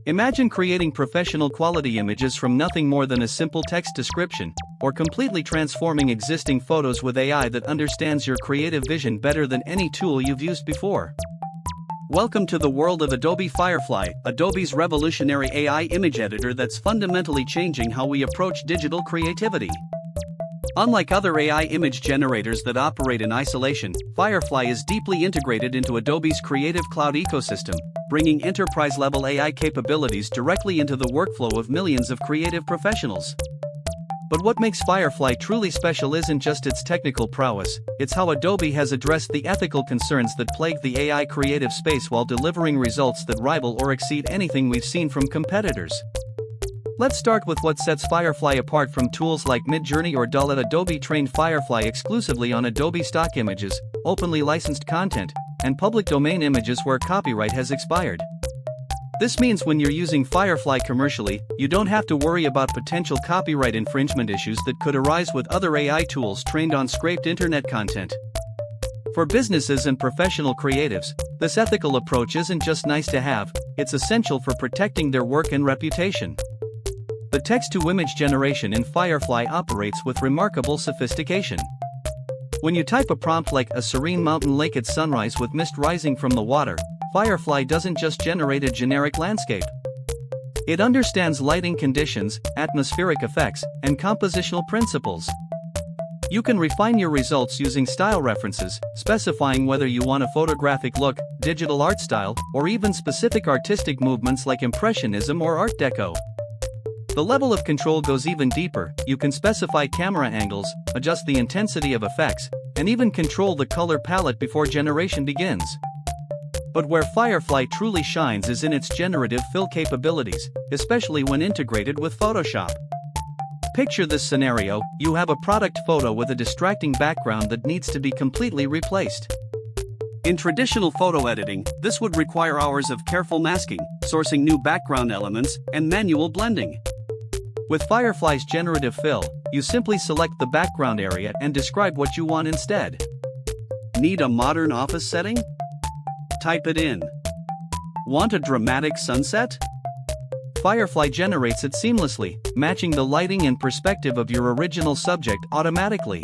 Imagine creating professional quality images from nothing more than a simple text description, or completely transforming existing photos with AI that understands your creative vision better than any tool you've used before. Welcome to the world of Adobe Firefly, Adobe's revolutionary AI image editor that's fundamentally changing how we approach digital creativity. Unlike other AI image generators that operate in isolation, Firefly is deeply integrated into Adobe's Creative Cloud ecosystem, bringing enterprise-level AI capabilities directly into the workflow of millions of creative professionals. But what makes Firefly truly special isn't just its technical prowess, it's how Adobe has addressed the ethical concerns that plague the AI creative space while delivering results that rival or exceed anything we've seen from competitors. Let's start with what sets Firefly apart from tools like Midjourney or Dull. Adobe trained Firefly exclusively on Adobe stock images, openly licensed content, and public domain images where copyright has expired. This means when you're using Firefly commercially, you don't have to worry about potential copyright infringement issues that could arise with other AI tools trained on scraped internet content. For businesses and professional creatives, this ethical approach isn't just nice to have, it's essential for protecting their work and reputation. The text-to-image generation in Firefly operates with remarkable sophistication. When you type a prompt like "a serene mountain lake at sunrise with mist rising from the water," Firefly doesn't just generate a generic landscape. It understands lighting conditions, atmospheric effects, and compositional principles. You can refine your results using style references, specifying whether you want a photographic look, digital art style, or even specific artistic movements like Impressionism or Art Deco. The level of control goes even deeper. You can specify camera angles, adjust the intensity of effects, and even control the color palette before generation begins. But where Firefly truly shines is in its generative fill capabilities, especially when integrated with Photoshop. Picture this scenario: you have a product photo with a distracting background that needs to be completely replaced. In traditional photo editing, this would require hours of careful masking, sourcing new background elements, and manual blending. With Firefly's generative fill, you simply select the background area and describe what you want instead. Need a modern office setting? Type it in. Want a dramatic sunset? Firefly generates it seamlessly, matching the lighting and perspective of your original subject automatically.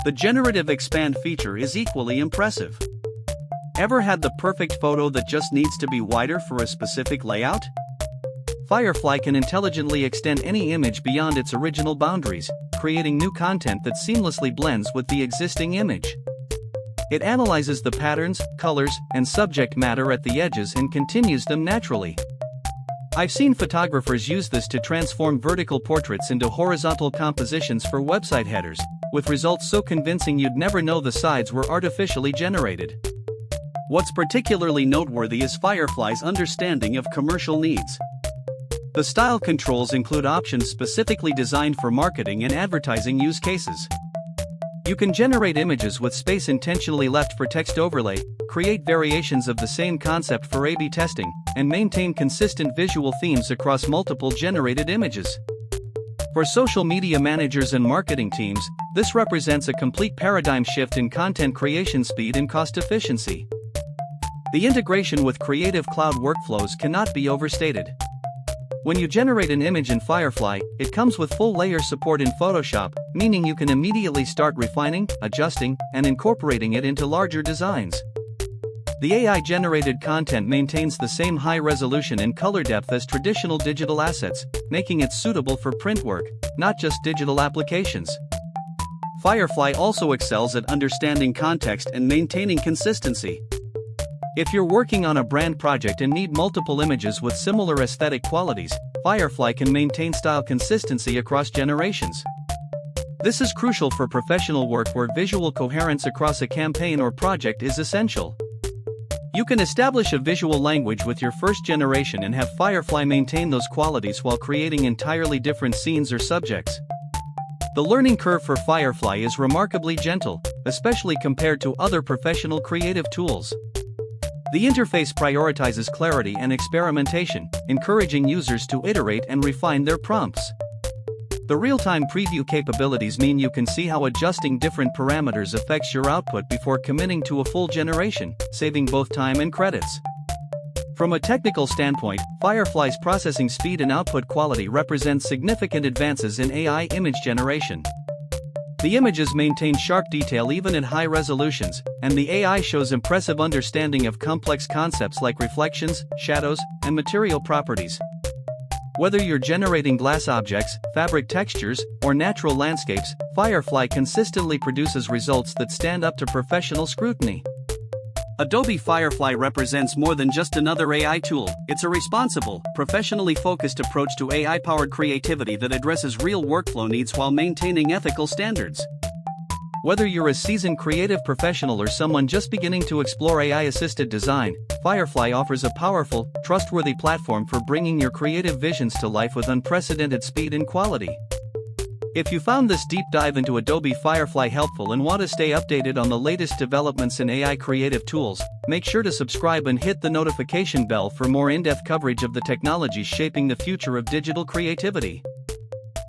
The generative expand feature is equally impressive. Ever had the perfect photo that just needs to be wider for a specific layout? Firefly can intelligently extend any image beyond its original boundaries, creating new content that seamlessly blends with the existing image. It analyzes the patterns, colors, and subject matter at the edges and continues them naturally. I've seen photographers use this to transform vertical portraits into horizontal compositions for website headers, with results so convincing you'd never know the sides were artificially generated. What's particularly noteworthy is Firefly's understanding of commercial needs. The style controls include options specifically designed for marketing and advertising use cases. You can generate images with space intentionally left for text overlay, create variations of the same concept for A/B testing, and maintain consistent visual themes across multiple generated images. For social media managers and marketing teams, this represents a complete paradigm shift in content creation speed and cost efficiency. The integration with Creative Cloud workflows cannot be overstated. When you generate an image in Firefly, it comes with full layer support in Photoshop, meaning you can immediately start refining, adjusting, and incorporating it into larger designs. The AI-generated content maintains the same high resolution and color depth as traditional digital assets, making it suitable for print work, not just digital applications. Firefly also excels at understanding context and maintaining consistency. If you're working on a brand project and need multiple images with similar aesthetic qualities, Firefly can maintain style consistency across generations. This is crucial for professional work where visual coherence across a campaign or project is essential. You can establish a visual language with your first generation and have Firefly maintain those qualities while creating entirely different scenes or subjects. The learning curve for Firefly is remarkably gentle, especially compared to other professional creative tools. The interface prioritizes clarity and experimentation, encouraging users to iterate and refine their prompts. The real-time preview capabilities mean you can see how adjusting different parameters affects your output before committing to a full generation, saving both time and credits. From a technical standpoint, Firefly's processing speed and output quality represent significant advances in AI image generation. The images maintain sharp detail even at high resolutions, and the AI shows impressive understanding of complex concepts like reflections, shadows, and material properties. Whether you're generating glass objects, fabric textures, or natural landscapes, Firefly consistently produces results that stand up to professional scrutiny. Adobe Firefly represents more than just another AI tool. It's a responsible, professionally focused approach to AI-powered creativity that addresses real workflow needs while maintaining ethical standards. Whether you're a seasoned creative professional or someone just beginning to explore AI-assisted design, Firefly offers a powerful, trustworthy platform for bringing your creative visions to life with unprecedented speed and quality. If you found this deep dive into Adobe Firefly helpful and want to stay updated on the latest developments in AI creative tools, make sure to subscribe and hit the notification bell for more in-depth coverage of the technologies shaping the future of digital creativity.